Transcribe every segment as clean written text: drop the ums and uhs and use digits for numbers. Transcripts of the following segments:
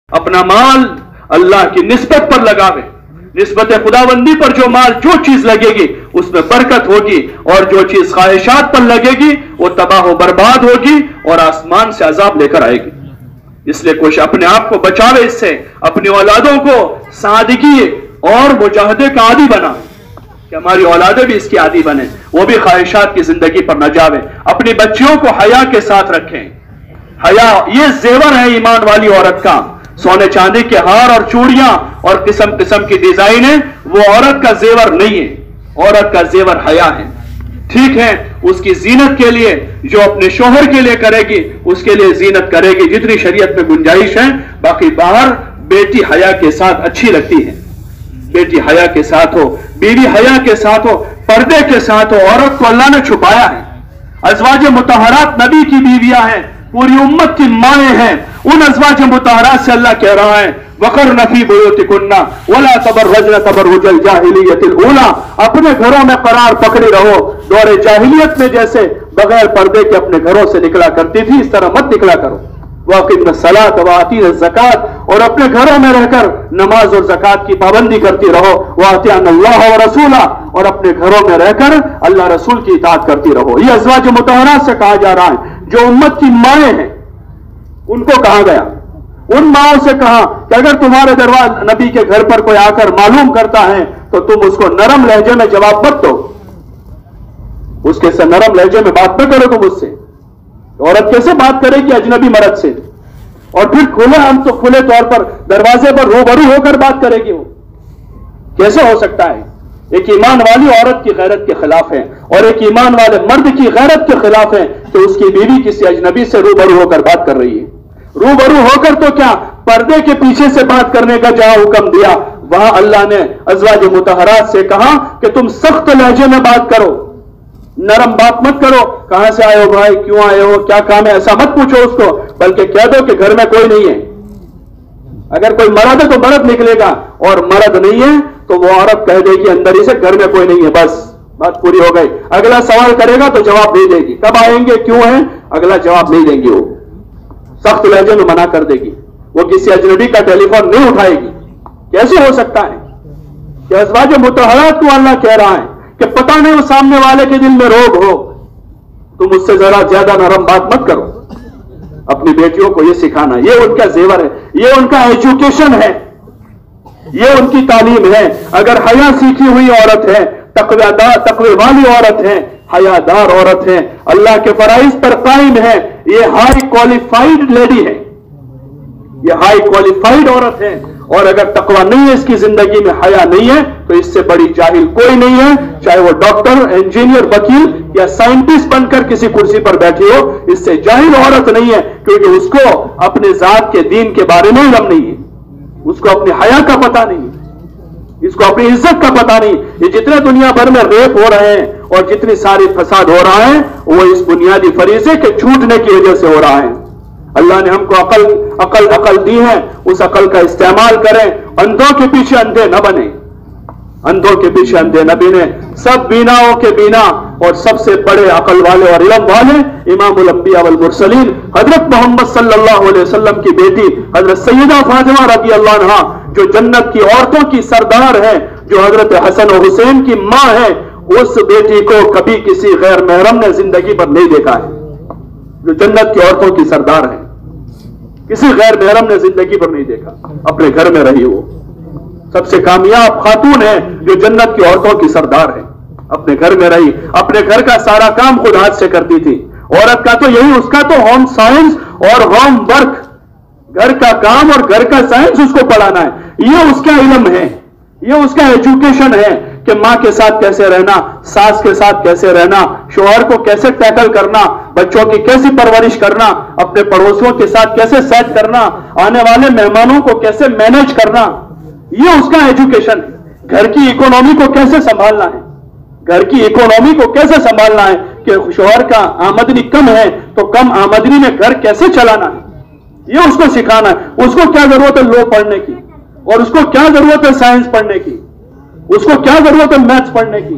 अपना माल अल्लाह की निस्बत पर लगावे। निस्बत खुदाबंदी पर जो माल जो चीज लगेगी उसमें बरकत होगी, और जो चीज ख्वाहिशात पर लगेगी वो तबाह व बर्बाद होगी और आसमान से अजाब लेकर आएगी। इसलिए कुछ अपने आप को बचावे इससे, अपनी औलादों को सादगी और मुजाहदे का आदी बनावे कि हमारी औलादें भी इसकी आदी बने, वो भी ख्वाहिशात की जिंदगी पर न जावे। अपनी बच्चियों को हया के साथ रखें। हया ये जेवर है ईमान वाली औरत का। सोने चांदी के हार और चूड़ियां और किस्म किस्म की डिजाइनें वो औरत का जेवर नहीं है। औरत का जेवर हया है। ठीक है, उसकी जीनत के लिए जो अपने शोहर के लिए करेगी उसके लिए जीनत करेगी जितनी शरीयत में गुंजाइश है। बाकी बाहर बेटी हया के साथ अच्छी लगती है, बेटी हया के साथ हो, बीवी हया के साथ हो, पर्दे के साथ हो। औरत को अल्लाह ने छुपाया है। अज़वाज मुतहरात नबी की बीवियां हैं, पूरी उम्मत की माएं हैं। उन अज़वाज मुतहरात से अल्लाह कह रहा है वक़रन फ़ी बुयूतिकुन्ना वला तबर्रजन तबर्रुजल जाहिलियतिल ऊला, अपने घरों में करार पकड़ी रहो। दौरे जाहिलियत में जैसे बगैर पर्दे के अपने घरों से निकला करती थी इस तरह मत निकला करो। वाक़िम्न सलात व आतीन ज़कात, और अपने घरों में रहकर नमाज और ज़कात की पाबंदी करती रहो। वातिअन्नल्लाह व रसूला, और अपने घरों में रहकर अल्लाह रसूल की इताअत करती रहो। यह अज़वाज मुतहरात से कहा जा रहा है। जो उम्मत की माएं हैं उनको कहा गया, उन माओं से कहा कि अगर तुम्हारे दरबार नबी के घर पर कोई आकर मालूम करता है तो तुम उसको नरम लहजे में जवाब मत दो, उसके से नरम लहजे में बात न करो तुम उससे। औरत कैसे बात करेगी अजनबी मर्द से? और फिर खुले तौर पर दरवाजे पर रूबरू होकर बात करेगी वो, कैसे हो सकता है? एक ईमान वाली औरत की गैरत के खिलाफ है और एक ईमान वाले मर्द की गैरत के खिलाफ है कि उसकी बीवी किसी अजनबी से रूबरू होकर बात कर रही है। रूबरू होकर तो क्या, पर्दे के पीछे से बात करने का जहां हुक्म दिया वहां अल्लाह ने अज़वाज मुतहरात से कहा कि तुम सख्त लहजे में बात करो, नरम बात मत करो। कहां से आए हो भाई, क्यों आए हो, क्या काम है, ऐसा मत पूछो उसको, बल्कि कह दो कि घर में कोई नहीं है। अगर कोई मर्द है तो मर्द निकलेगा, और मर्द नहीं है तो वो औरत कह देगी अंदर ही से घर में कोई नहीं है, बस बात पूरी हो गई। अगला सवाल करेगा तो जवाब नहीं देगी, कब आएंगे, क्यों है, अगला जवाब नहीं देंगे। वो सख्त लहजे में मना कर देगी। वो किसी अजनबी का टेलीफोन नहीं उठाएगी। कैसे हो सकता है कि अज़वाज मुतहरात को अल्लाह कह रहा है कि पता नहीं वो सामने वाले के दिल में रोग हो, तुम उससे जरा ज्यादा नरम बात मत करो। अपनी बेटियों को ये सिखाना, ये उनका जेवर है, ये उनका एजुकेशन है, ये उनकी तालीम है। अगर हया सीखी हुई औरत है, तक़वे वाली औरत है, हयादार औरत है, अल्लाह के फराइज पर कायम है, ये हाई क्वालिफाइड लेडी है, ये हाई क्वालिफाइड औरत है। और अगर तकवा नहीं है इसकी जिंदगी में, हया नहीं है, तो इससे बड़ी जाहिल कोई नहीं है, चाहे वो डॉक्टर, इंजीनियर, वकील या साइंटिस्ट बनकर किसी कुर्सी पर बैठी हो, इससे जाहिल औरत नहीं है, क्योंकि उसको अपने जात के दीन के बारे में इल्म नहीं है, उसको अपनी हया का पता नहीं है, इसको अपनी इज्जत का पता नहीं। ये जितने दुनिया भर में रेप हो रहे हैं और जितनी सारी फसाद हो रहा है वो इस बुनियादी फरीजे के छूटने की वजह से हो रहा है। अल्लाह ने हमको अकल दी है, उस अकल का इस्तेमाल करें। अंधों के पीछे अंधे न बने, अंधों के पीछे अंधे न बने। सब बीनाओं के बीना और सबसे बड़े अकल वाले और इल्म वाले इमामुल अंबिया वल मुरसलीन हजरत मोहम्मद सल्लल्लाहु अलैहि वसल्लम की बेटी हजरत सैयदा फातिमा रज़ी अल्लाह अन्हा, जो जन्नत की औरतों की सरदार है, जो हजरत हसन और हुसैन की मां है, उस बेटी को कभी किसी गैर महरम ने जिंदगी पर नहीं देखा है। जो जन्नत की औरतों की सरदार है, किसी गैर महरम ने जिंदगी पर नहीं देखा, अपने घर में रही वो सबसे कामयाब खातून है, जो जन्नत की औरतों की सरदार है, अपने घर में रही, अपने घर का सारा काम खुद हाथ से करती थी। औरत का तो यही, उसका तो होम साइंस और होम वर्क, घर का काम और घर का साइंस उसको पढ़ाना है। ये उसका इल्म है, ये उसका एजुकेशन है कि मां के साथ कैसे रहना, सास के साथ कैसे रहना, शोहर को कैसे टैकल करना, बच्चों की कैसी परवरिश करना, अपने पड़ोसियों के साथ कैसे सेट करना, आने वाले मेहमानों को कैसे मैनेज करना, ये उसका एजुकेशन है। घर की इकोनॉमी को कैसे संभालना है, घर की इकोनॉमी को कैसे संभालना है कि शोहर का आमदनी कम है तो कम आमदनी में घर कैसे चलाना है, ये उसको सिखाना है। उसको क्या जरूरत है लॉ पढ़ने की, और उसको क्या जरूरत है साइंस पढ़ने की, उसको क्या जरूरत है मैथ्स पढ़ने की,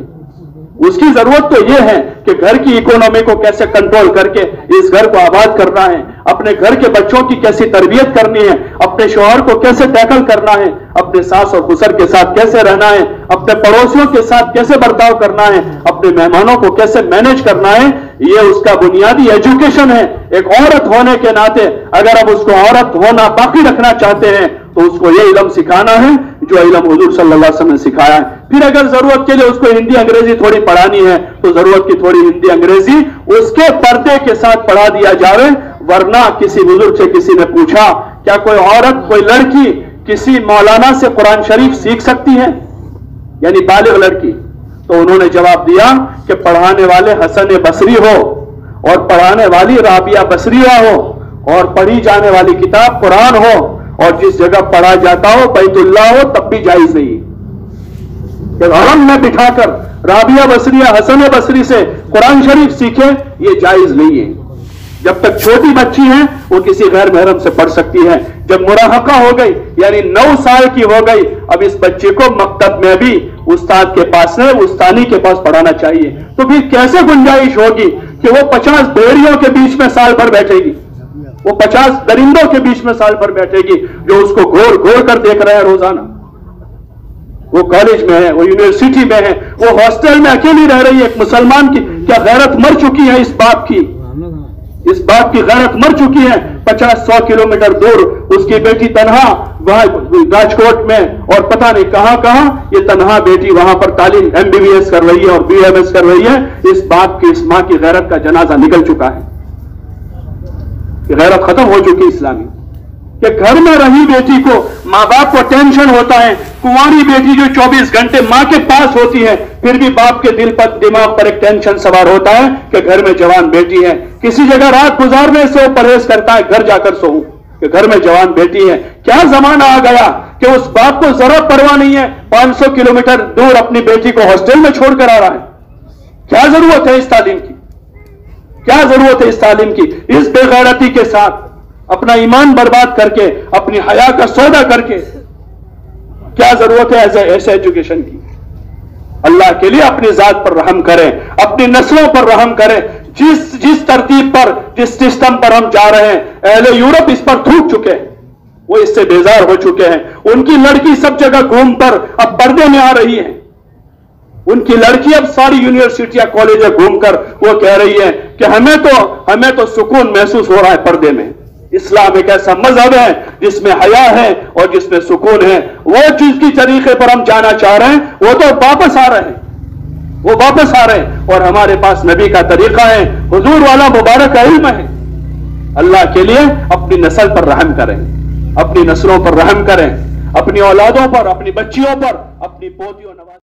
उसकी जरूरत तो यह है कि घर की इकोनॉमी को कैसे कंट्रोल करके इस घर को आबाद करना है, अपने घर के बच्चों की कैसी तरबियत करनी है, अपने शौहर को कैसे टैकल करना है, अपने सास और ससुर के साथ कैसे रहना है, अपने पड़ोसियों के साथ कैसे बर्ताव करना है, अपने मेहमानों को कैसे मैनेज करना है। ये उसका बुनियादी एजुकेशन है। एक औरत होने के नाते अगर अब उसको औरत होना बाकी रखना चाहते हैं तो उसको ये इल्म सिखाना है जो इल्म हुजूर सल्लल्लाहु अलैहि वसल्लम ने सिखाया है। फिर अगर जरूरत के लिए उसको हिंदी अंग्रेजी थोड़ी पढ़ानी है तो जरूरत की थोड़ी हिंदी अंग्रेजी उसके पर्दे के साथ पढ़ा दिया जाए। वरना किसी बुजुर्ग से किसी ने पूछा, क्या कोई औरत, कोई लड़की किसी मौलाना से कुरान शरीफ सीख सकती है, यानी बालिग लड़की? तो उन्होंने जवाब दिया कि पढ़ाने वाले हसन बसरी हो और पढ़ाने वाली राबिया बसरिया हो और पढ़ी जाने वाली किताब कुरान हो और जिस जगह पढ़ा जाता हो बैतुल्लाह हो, तब भी जायज नहीं कि हरम में बिठाकर राबिया बसरिया हसन बसरी से कुरान शरीफ सीखे, ये जायज नहीं है। जब तक छोटी बच्ची है वो किसी गैर महरम से पढ़ सकती है। जब मुराहका हो गई यानी 9 साल की हो गई, अब इस बच्चे को मकतब में भी उस्ताद के पास है, उस्तानी के पास पढ़ाना चाहिए। तो फिर कैसे गुंजाइश होगी कि वो 50 भेड़ियों के बीच में साल भर बैठेगी, वो 50 दरिंदों के बीच में साल भर बैठेगी जो उसको घोर घोर कर देख रहे हैं रोजाना। वो कॉलेज में है, वो यूनिवर्सिटी में है, वो हॉस्टल में अकेली रह रही है। एक मुसलमान की क्या गैरत मर चुकी है? इस बाप की गैरत मर चुकी है। 50-100 किलोमीटर दूर उसकी बेटी तन्हा वहां राजकोट में और पता नहीं कहां ये तन्हा बेटी वहां पर तालीम MBBS कर रही है और BMS कर रही है। इस बाप की, इस मां की गैरत का जनाजा निकल चुका है, गैरत खत्म हो चुकी इस्लामी। कि घर में रही बेटी को मां बाप को टेंशन होता है। कुंवारी बेटी जो 24 घंटे मां के पास होती है, फिर भी बाप के दिल पर, दिमाग पर एक टेंशन सवार होता है कि घर में जवान बेटी है। किसी जगह रात गुजारने से वो परहेज करता है, घर जाकर सोऊं कि घर में जवान बेटी है। क्या जमाना आ गया कि उस बाप को जरा परवाह नहीं है, 500 किलोमीटर दूर अपनी बेटी को हॉस्टल में छोड़कर आ रहा है। क्या जरूरत है इस तालीम की? क्या जरूरत है इस तालीम की? इस बेगैरती के साथ अपना ईमान बर्बाद करके, अपनी हया का सौदा करके क्या जरूरत है ऐसे एजुकेशन की? अल्लाह के लिए अपनी जात पर रहम करें, अपनी नस्लों पर रहम करें। जिस तरतीब पर, जिस सिस्टम पर हम जा रहे हैं, अहले यूरोप इस पर थूक चुके हैं, वो इससे बेजार हो चुके हैं। उनकी लड़की सब जगह घूम कर अब पर्दे में आ रही है। उनकी लड़की अब सारी यूनिवर्सिटियां, कॉलेज घूमकर वो कह रही है कि हमें तो सुकून महसूस हो रहा है पर्दे में। इस्लाम एक ऐसा मजहब है जिसमें हया है और जिसमें सुकून है। वो चीज की तरीके पर हम जाना चाह रहे हैं, वो तो वापस आ रहे हैं, वो वापस आ रहे हैं। और हमारे पास नबी का तरीका है, हुजूर वाला मुबारक इल्म है। अल्लाह के लिए अपनी नस्ल पर रहम करें, अपनी नस्लों पर रहम करें, अपनी औलादों पर, अपनी बच्चियों पर, अपनी पोतियों नवाज